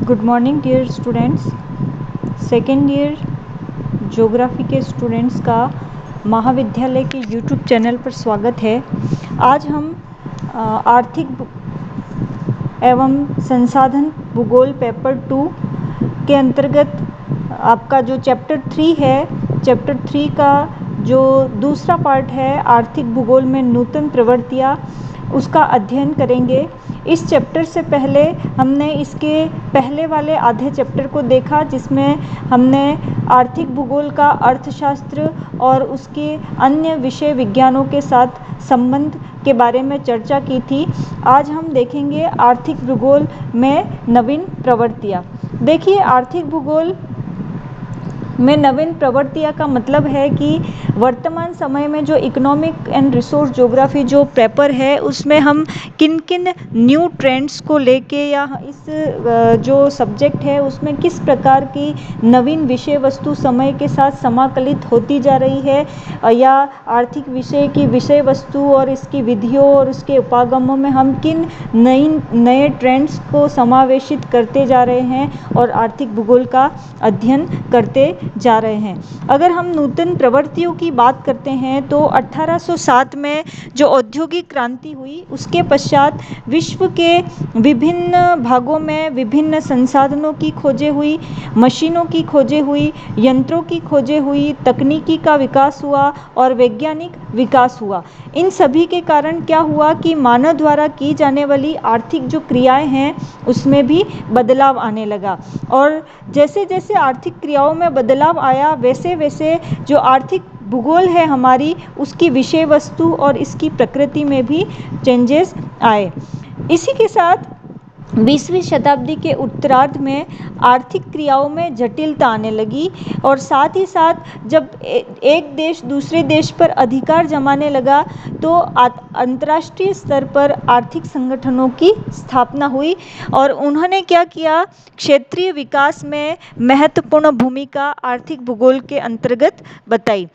Good morning dear students. Second year geography के students का महाविद्यालय के यूट्यूब चैनल पर स्वागत है। आज हम आर्थिक एवं संसाधन भूगोल पेपर 2 के अंतर्गत आपका जो चैप्टर 3 है, चैप्टर 3 का जो दूसरा पार्ट है आर्थिक भूगोल में नूतन प्रवृत्तियाँ, उसका अध्ययन करेंगे। इस चैप्टर से पहले हमने इसके पहले वाले आधे चैप्टर को देखा, जिसमें हमने आर्थिक भूगोल का अर्थशास्त्र और उसके अन्य विषय विज्ञानों के साथ संबंध के बारे में चर्चा की थी। आज हम देखेंगे आर्थिक भूगोल में नवीन प्रवृत्तियाँ। देखिए, आर्थिक भूगोल में नवीन प्रवृत्तियाँ का मतलब है कि वर्तमान समय में जो इकोनॉमिक एंड रिसोर्स ज्योग्राफी जो पेपर है, उसमें हम किन किन न्यू ट्रेंड्स को लेके या इस जो सब्जेक्ट है उसमें किस प्रकार की नवीन विषय वस्तु समय के साथ समाकलित होती जा रही है, या आर्थिक विषय की विषय वस्तु और इसकी विधियों और उसके उपागमों में हम किन नए ट्रेंड्स को समावेशित करते जा रहे हैं और आर्थिक भूगोल का अध्ययन करते जा रहे हैं। अगर हम नूतन प्रवृत्तियों की बात करते हैं तो 1807 में जो औद्योगिक क्रांति हुई, उसके पश्चात विश्व के विभिन्न भागों में विभिन्न संसाधनों की खोजें हुई, मशीनों की खोजें हुई, यंत्रों की खोजें हुई, तकनीकी का विकास हुआ और वैज्ञानिक विकास हुआ। इन सभी के कारण क्या हुआ कि मानव द्वारा की जाने वाली आर्थिक जो क्रियाएं हैं उसमें भी बदलाव आने लगा, और जैसे जैसे आर्थिक क्रियाओं में बदलाव आया वैसे वैसे जो आर्थिक भूगोल है हमारी, उसकी विषय वस्तु और इसकी प्रकृति में भी चेंजेस आए। इसी के साथ 20वीं शताब्दी के उत्तरार्ध में आर्थिक क्रियाओं में जटिलता आने लगी, और साथ ही साथ जब एक देश दूसरे देश पर अधिकार जमाने लगा तो अंतर्राष्ट्रीय स्तर पर आर्थिक संगठनों की स्थापना हुई, और उन्होंने क्या किया, क्षेत्रीय विकास में महत्वपूर्ण भूमिका आर्थिक भूगोल के अंतर्गत बताई।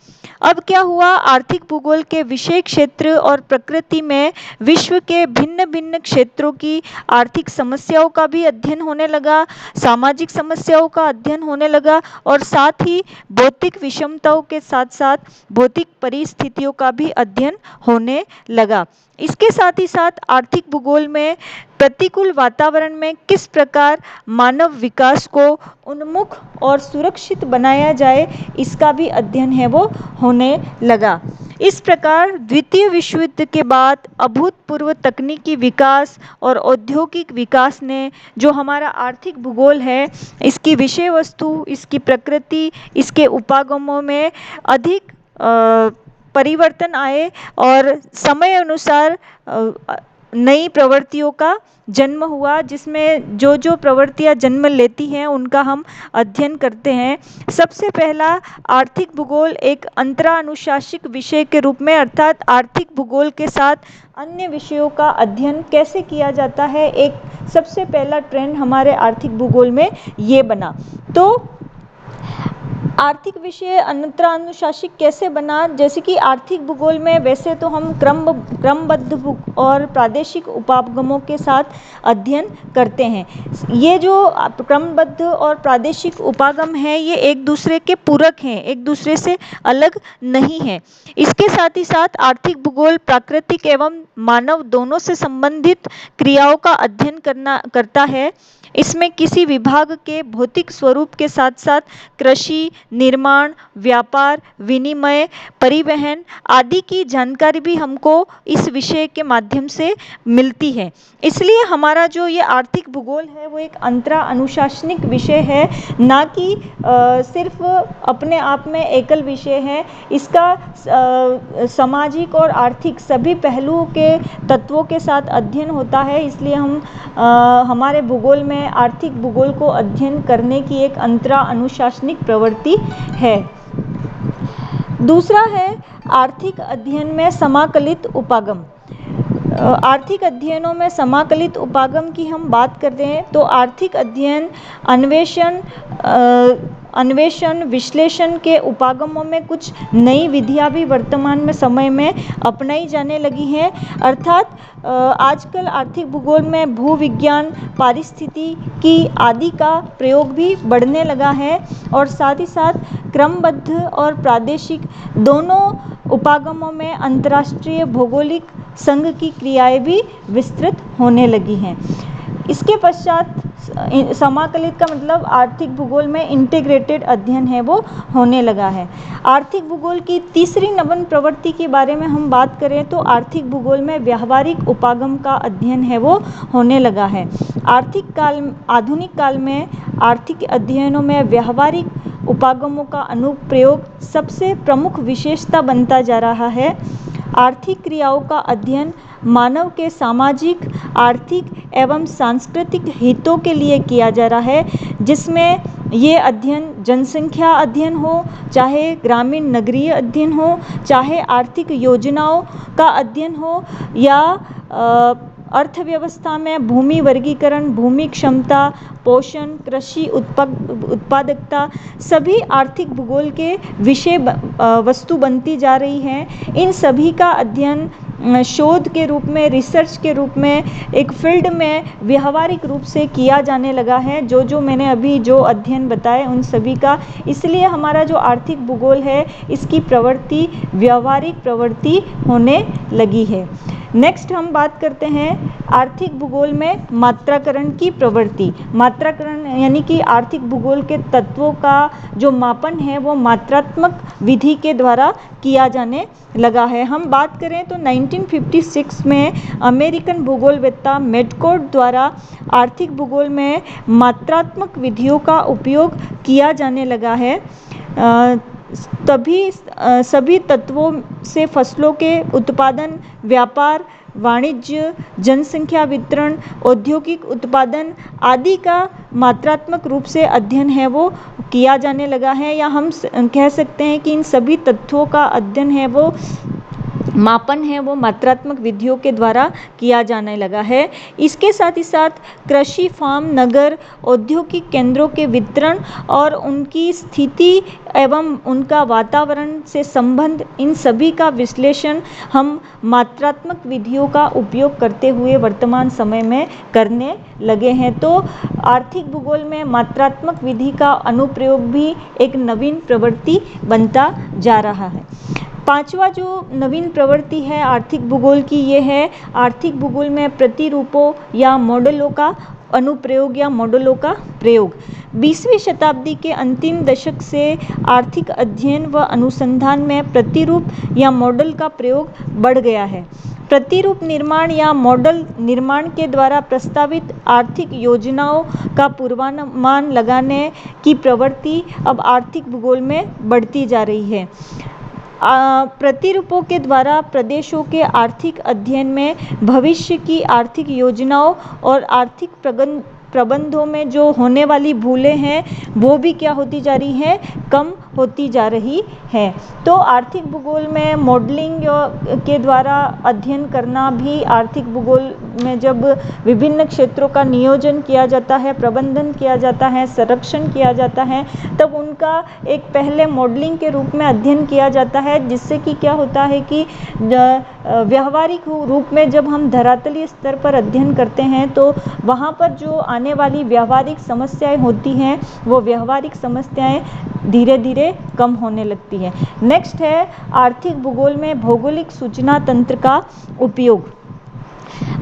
अब क्या हुआ, आर्थिक भूगोल के विषय क्षेत्र और प्रकृति में विश्व के भिन्न भिन्न क्षेत्रों की आर्थिक समस्याओं का भी अध्ययन होने लगा, सामाजिक समस्याओं का अध्ययन होने लगा, और साथ ही भौतिक विषमताओं के साथ साथ भौतिक परिस्थितियों का भी अध्ययन होने लगा। इसके साथ ही साथ आर्थिक भूगोल में प्रतिकूल वातावरण में किस प्रकार मानव विकास को उन्मुख और सुरक्षित बनाया जाए, इसका भी अध्ययन है वो होने लगा। इस प्रकार द्वितीय विश्व युद्ध के बाद अभूतपूर्व तकनीकी विकास और औद्योगिक विकास ने जो हमारा आर्थिक भूगोल है, इसकी विषय वस्तु, इसकी प्रकृति, इसके उपागमों में अधिक परिवर्तन आए, और समय अनुसार नई प्रवृत्तियों का जन्म हुआ, जिसमें जो जो प्रवृत्तियां जन्म लेती हैं उनका हम अध्ययन करते हैं। सबसे पहला, आर्थिक भूगोल एक अंतरानुशासिक विषय के रूप में, अर्थात आर्थिक भूगोल के साथ अन्य विषयों का अध्ययन कैसे किया जाता है, एक सबसे पहला ट्रेंड हमारे आर्थिक भूगोल में ये बना। तो आर्थिक विषय अंतरानुशासिक कैसे बना, जैसे कि आर्थिक भूगोल में वैसे तो हम क्रमबद्ध और प्रादेशिक उपागमों के साथ अध्ययन करते हैं। ये जो क्रमबद्ध और प्रादेशिक उपागम है, ये एक दूसरे के पूरक हैं, एक दूसरे से अलग नहीं है। इसके साथ ही साथ आर्थिक भूगोल प्राकृतिक एवं मानव दोनों से संबंधित क्रियाओं का अध्ययन करता है। इसमें किसी विभाग के भौतिक स्वरूप के साथ साथ कृषि, निर्माण, व्यापार, विनिमय, परिवहन आदि की जानकारी भी हमको इस विषय के माध्यम से मिलती है। इसलिए हमारा जो ये आर्थिक भूगोल है वो एक अंतरानुशासनिक विषय है, ना कि सिर्फ अपने आप में एकल विषय है। इसका सामाजिक और आर्थिक सभी पहलुओं के तत्वों के साथ अध्ययन होता है। इसलिए हम हमारे भूगोल में आर्थिक भूगोल को अध्ययन करने की एक अंतरानुशासनिक प्रवृत्ति है। दूसरा है आर्थिक अध्ययन में समाकलित उपागम। आर्थिक अध्ययनों में समाकलित उपागम की हम बात करते हैं तो आर्थिक अध्ययन अन्वेषण अन्वेषण विश्लेषण के उपागमों में कुछ नई विधियां भी वर्तमान में समय में अपनाई जाने लगी हैं। अर्थात आजकल आर्थिक भूगोल में भूविज्ञान पारिस्थितिकी आदि का प्रयोग भी बढ़ने लगा है और साथ ही साथ क्रमबद्ध और प्रादेशिक दोनों उपागमों में अंतर्राष्ट्रीय भौगोलिक संघ की क्रियाएं भी विस्तृत होने लगी हैं। इसके पश्चात समाकलित का मतलब आर्थिक भूगोल में इंटीग्रेटेड अध्ययन है वो होने लगा है। आर्थिक भूगोल की तीसरी नवीन प्रवृत्ति के बारे में हम बात करें तो आर्थिक भूगोल में व्यावहारिक उपागम का अध्ययन है वो होने लगा है। आधुनिक काल में आर्थिक अध्ययनों में व्यावहारिक उपागमों का अनुप्रयोग सबसे प्रमुख विशेषता बनता जा रहा है। आर्थिक क्रियाओं का अध्ययन मानव के सामाजिक, आर्थिक एवं सांस्कृतिक हितों के लिए किया जा रहा है, जिसमें ये अध्ययन जनसंख्या अध्ययन हो, चाहे ग्रामीण नगरीय अध्ययन हो, चाहे आर्थिक योजनाओं का अध्ययन हो या अर्थव्यवस्था में भूमि वर्गीकरण, भूमि क्षमता, पोषण, कृषि उत्पादकता सभी आर्थिक भूगोल के विषय वस्तु बनती जा रही हैं। इन सभी का अध्ययन शोध के रूप में, रिसर्च के रूप में, एक फील्ड में व्यावहारिक रूप से किया जाने लगा है। जो मैंने अभी जो अध्ययन बताए उन सभी का, इसलिए हमारा जो आर्थिक भूगोल है इसकी प्रवृत्ति व्यावहारिक प्रवृत्ति होने लगी है। नेक्स्ट हम बात करते हैं आर्थिक भूगोल में मात्राकरण की प्रवृत्ति। मात्राकरण यानी कि आर्थिक भूगोल के तत्वों का जो मापन है वो मात्रात्मक विधि के द्वारा किया जाने लगा है। हम बात करें तो 1956 में अमेरिकन भूगोलवेत्ता मेडकोट द्वारा आर्थिक भूगोल में मात्रात्मक विधियों का उपयोग किया जाने लगा है। तभी सभी तत्वों से फसलों के उत्पादन, व्यापार, वाणिज्य, जनसंख्या वितरण, औद्योगिक उत्पादन आदि का मात्रात्मक रूप से अध्ययन है वो किया जाने लगा है, या हम कह सकते हैं कि इन सभी तत्वों का अध्ययन है वो मापन है वो मात्रात्मक विधियों के द्वारा किया जाने लगा है। इसके साथ ही साथ कृषि, फार्म, नगर, औद्योगिक केंद्रों के वितरण और उनकी स्थिति एवं उनका वातावरण से संबंध, इन सभी का विश्लेषण हम मात्रात्मक विधियों का उपयोग करते हुए वर्तमान समय में करने लगे हैं। तो आर्थिक भूगोल में मात्रात्मक विधि का अनुप्रयोग भी एक नवीन प्रवृत्ति बनता जा रहा है। पांचवा जो नवीन प्रवृत्ति है आर्थिक भूगोल की, ये है आर्थिक भूगोल में प्रतिरूपों या मॉडलों का अनुप्रयोग या मॉडलों का प्रयोग। 20वीं शताब्दी के अंतिम दशक से आर्थिक अध्ययन व अनुसंधान में प्रतिरूप या मॉडल का प्रयोग बढ़ गया है। प्रतिरूप निर्माण या मॉडल निर्माण के द्वारा प्रस्तावित आर्थिक योजनाओं का पूर्वानुमान लगाने की प्रवृत्ति अब आर्थिक भूगोल में बढ़ती जा रही है। प्रतिरूपों के द्वारा प्रदेशों के आर्थिक अध्ययन में भविष्य की आर्थिक योजनाओं और आर्थिक प्रबंधों में जो होने वाली भूलें हैं वो भी क्या होती जा रही है, कम होती जा रही है। तो आर्थिक भूगोल में मॉडलिंग के द्वारा अध्ययन करना भी आर्थिक भूगोल में जब विभिन्न क्षेत्रों का नियोजन किया जाता है, प्रबंधन किया जाता है, संरक्षण किया जाता है, तब उनका एक पहले मॉडलिंग के रूप में अध्ययन किया जाता है, जिससे कि क्या होता है कि व्यावहारिक रूप में जब हम धरातलीय स्तर पर अध्ययन करते हैं तो वहाँ पर जो आने वाली व्यावहारिक समस्याएं होती हैं वो व्यावहारिक समस्याएं धीरे धीरे कम होने लगती है। नेक्स्ट है आर्थिक भूगोल में भौगोलिक सूचना तंत्र का उपयोग।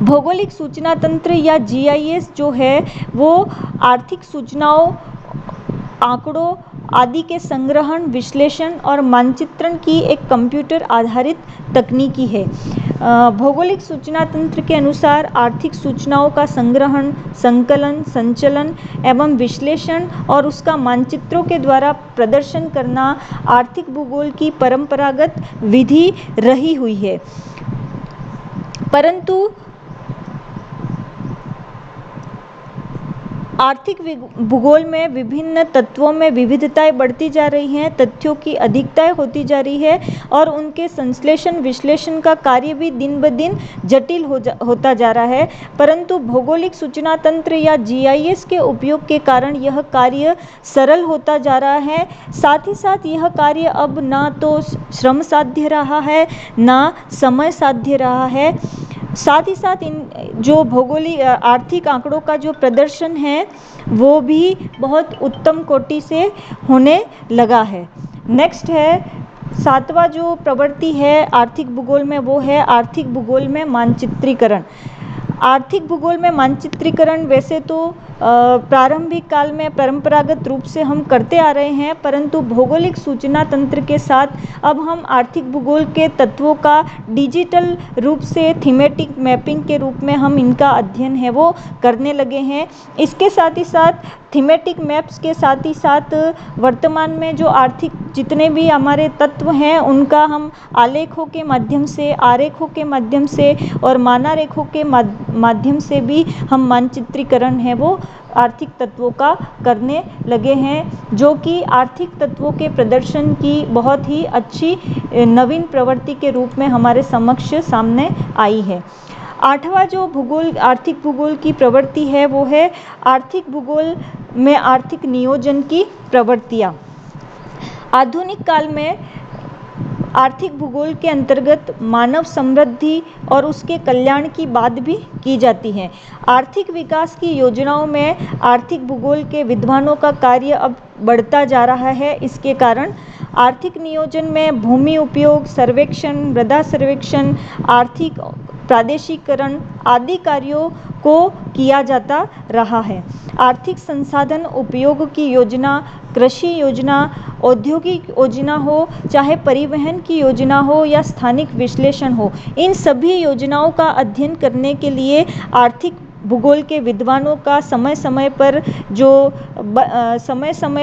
भौगोलिक सूचना तंत्र या GIS जो है वो आर्थिक सूचनाओं, आंकड़ों आदि के संग्रहण, विश्लेषण और मानचित्रण की एक कंप्यूटर आधारित तकनीकी है। भौगोलिक सूचना तंत्र के अनुसार आर्थिक सूचनाओं का संग्रहण, संकलन, संचलन एवं विश्लेषण और उसका मानचित्रों के द्वारा प्रदर्शन करना आर्थिक भूगोल की परंपरागत विधि रही हुई है। परंतु आर्थिक भूगोल में विभिन्न तत्वों में विविधताएं बढ़ती जा रही हैं, तथ्यों की अधिकताएं होती जा रही है और उनके संश्लेषण विश्लेषण का कार्य भी दिन ब दिन जटिल होता जा रहा है। परंतु भौगोलिक सूचना तंत्र या जीआईएस के उपयोग के कारण यह कार्य सरल होता जा रहा है। साथ ही साथ यह कार्य अब ना तो श्रम साध्य रहा है, ना समय साध्य रहा है। साथ ही साथ इन जो भौगोलिक आर्थिक आंकड़ों का जो प्रदर्शन है वो भी बहुत उत्तम कोटि से होने लगा है। नेक्स्ट है 7वां जो प्रवृत्ति है आर्थिक भूगोल में, वो है आर्थिक भूगोल में मानचित्रीकरण। आर्थिक भूगोल में मानचित्रीकरण वैसे तो प्रारंभिक काल में परंपरागत रूप से हम करते आ रहे हैं, परंतु भौगोलिक सूचना तंत्र के साथ अब हम आर्थिक भूगोल के तत्वों का डिजिटल रूप से थीमेटिक मैपिंग के रूप में हम इनका अध्ययन है वो करने लगे हैं। इसके साथ ही साथ थीमेटिक मैप्स के साथ ही साथ वर्तमान में जो आर्थिक जितने भी हमारे तत्व हैं उनका हम आलेखों के माध्यम से, आरेखों के माध्यम से और मानारेखों के माध्यम से भी हम मानचित्रीकरण है वो आर्थिक तत्वों का करने लगे हैं, जो कि आर्थिक तत्वों के प्रदर्शन की बहुत ही अच्छी नवीन प्रवृत्ति के रूप में हमारे समक्ष सामने आई है। 8वां जो भूगोल आर्थिक भूगोल की प्रवृत्ति है वो है आर्थिक भूगोल में आर्थिक नियोजन की प्रवृत्तियाँ। आधुनिक काल में आर्थिक भूगोल के अंतर्गत मानव समृद्धि और उसके कल्याण की बात भी की जाती है। आर्थिक विकास की योजनाओं में आर्थिक भूगोल के विद्वानों का कार्य अब बढ़ता जा रहा है। इसके कारण आर्थिक नियोजन में भूमि उपयोग सर्वेक्षण, मृदा सर्वेक्षण, आर्थिक प्रादेशिकरण आदि कार्यों को किया जाता रहा है। आर्थिक संसाधन उपयोग की योजना, कृषि योजना, औद्योगिक योजना हो, चाहे परिवहन की योजना हो या स्थानिक विश्लेषण हो, इन सभी योजनाओं का अध्ययन करने के लिए आर्थिक भूगोल के विद्वानों का समय समय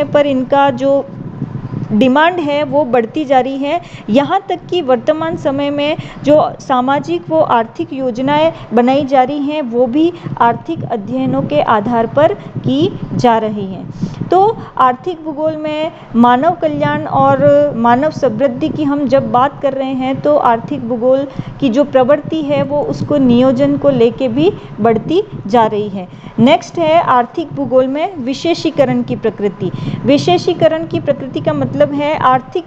पर इनका जो डिमांड है वो बढ़ती जा रही है। यहाँ तक कि वर्तमान समय में जो सामाजिक व आर्थिक योजनाएं बनाई जा रही हैं वो भी आर्थिक अध्ययनों के आधार पर की जा रही हैं। तो आर्थिक भूगोल में मानव कल्याण और मानव समृद्धि की हम जब बात कर रहे हैं तो आर्थिक भूगोल की जो प्रवृत्ति है वो उसको नियोजन को लेके भी बढ़ती जा रही है। नेक्स्ट है आर्थिक भूगोल में विशेषीकरण की प्रकृति। विशेषीकरण की प्रकृति का मतलब है आर्थिक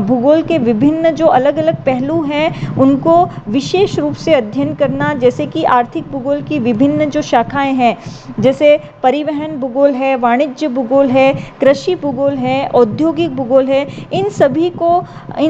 भूगोल के विभिन्न जो अलग अलग पहलू हैं उनको विशेष रूप से अध्ययन करना। जैसे कि आर्थिक भूगोल की विभिन्न जो शाखाएं हैं, जैसे परिवहन भूगोल है, वाणिज्य भूगोल है, कृषि भूगोल है, औद्योगिक भूगोल है, इन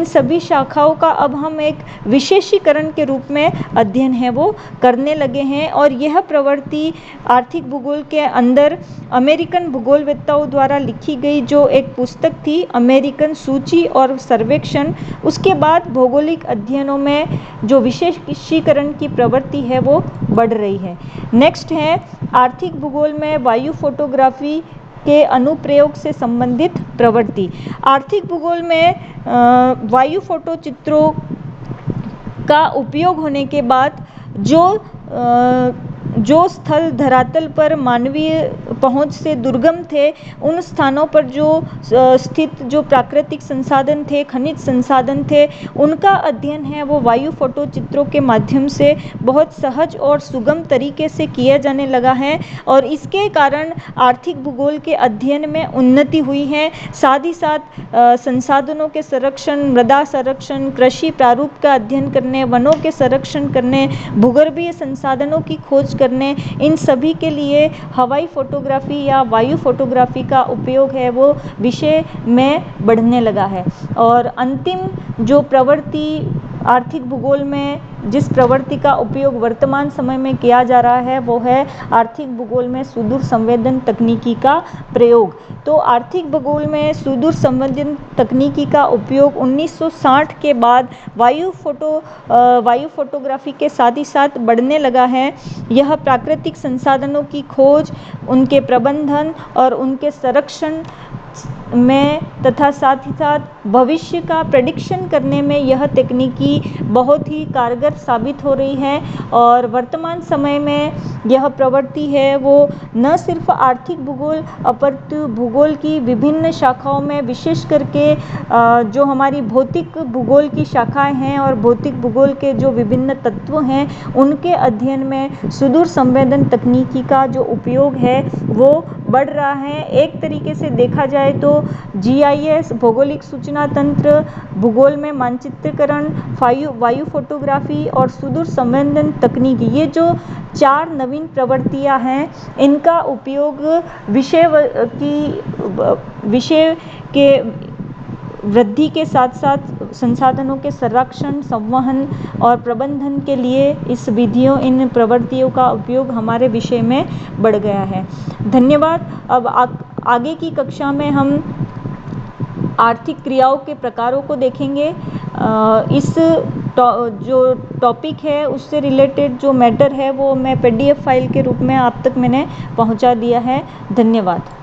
सभी शाखाओं का अब हम एक विशेषीकरण के रूप में अध्ययन है वो करने लगे हैं। और यह प्रवृत्ति आर्थिक भूगोल के अंदर अमेरिकन भूगोलवेत्ताओं द्वारा लिखी गई जो एक पुस्तक थी, अमेरिकन सूची और सर्वेक्षण, उसके बाद भौगोलिक अध्ययनों में जो विशेषीकरण की प्रवृत्ति है वो बढ़ रही है। नेक्स्ट है आर्थिक भूगोल में वायु फोटोग्राफी के अनुप्रयोग से संबंधित प्रवृत्ति। आर्थिक भूगोल में वायु फोटो चित्रों का उपयोग होने के बाद जो स्थल धरातल पर मानवीय पहुंच से दुर्गम थे, उन स्थानों पर जो स्थित जो प्राकृतिक संसाधन थे, खनिज संसाधन थे, उनका अध्ययन है वो वायु फोटो चित्रों के माध्यम से बहुत सहज और सुगम तरीके से किया जाने लगा है। और इसके कारण आर्थिक भूगोल के अध्ययन में उन्नति हुई है। साथ ही साथ संसाधनों के संरक्षण, मृदा संरक्षण, कृषि प्रारूप का अध्ययन करने, वनों के संरक्षण करने, भूगर्भीय संसाधनों की खोज करने, इन सभी के लिए हवाई फोटोग्राफी या वायु फोटोग्राफी का उपयोग है वो विषय में बढ़ने लगा है। और अंतिम जो प्रवृत्ति आर्थिक भूगोल में जिस प्रवृत्ति का उपयोग वर्तमान समय में किया जा रहा है वो है आर्थिक भूगोल में सुदूर संवेदन तकनीकी का प्रयोग। तो आर्थिक भूगोल में सुदूर संवेदन तकनीकी का उपयोग 1960 के बाद वायु फोटोग्राफी के साथ ही साथ बढ़ने लगा है। यह प्राकृतिक संसाधनों की खोज, उनके प्रबंधन और उनके संरक्षण में तथा साथ ही साथ भविष्य का प्रेडिक्शन करने में यह तकनीकी बहुत ही कारगर साबित हो रही है। और वर्तमान समय में यह प्रवृत्ति है वो न सिर्फ आर्थिक भूगोल अपितु भूगोल की विभिन्न शाखाओं में, विशेष करके जो हमारी भौतिक भूगोल की शाखाएं हैं और भौतिक भूगोल के जो विभिन्न तत्व हैं उनके अध्ययन में सुदूर संवेदन तकनीकी का जो उपयोग है वो बढ़ रहा है। एक तरीके से देखा जाए तो GIS भौगोलिक सूचना तंत्र, भूगोल में मानचित्रीकरण, वायु फोटोग्राफी और सुदूर संवेदन तकनीकी, ये जो 4 नवीन प्रवृत्तियां हैं इनका उपयोग विषय के वृद्धि के साथ साथ संसाधनों के संरक्षण, संवहन और प्रबंधन के लिए इन प्रवृत्तियों का उपयोग हमारे विषय में बढ़ गया है। धन्यवाद। अब आगे की कक्षा में हम आर्थिक क्रियाओं के प्रकारों को देखेंगे। जो टॉपिक है उससे रिलेटेड जो मैटर है वो मैं PDF फाइल के रूप में आप तक मैंने पहुंचा दिया है। धन्यवाद।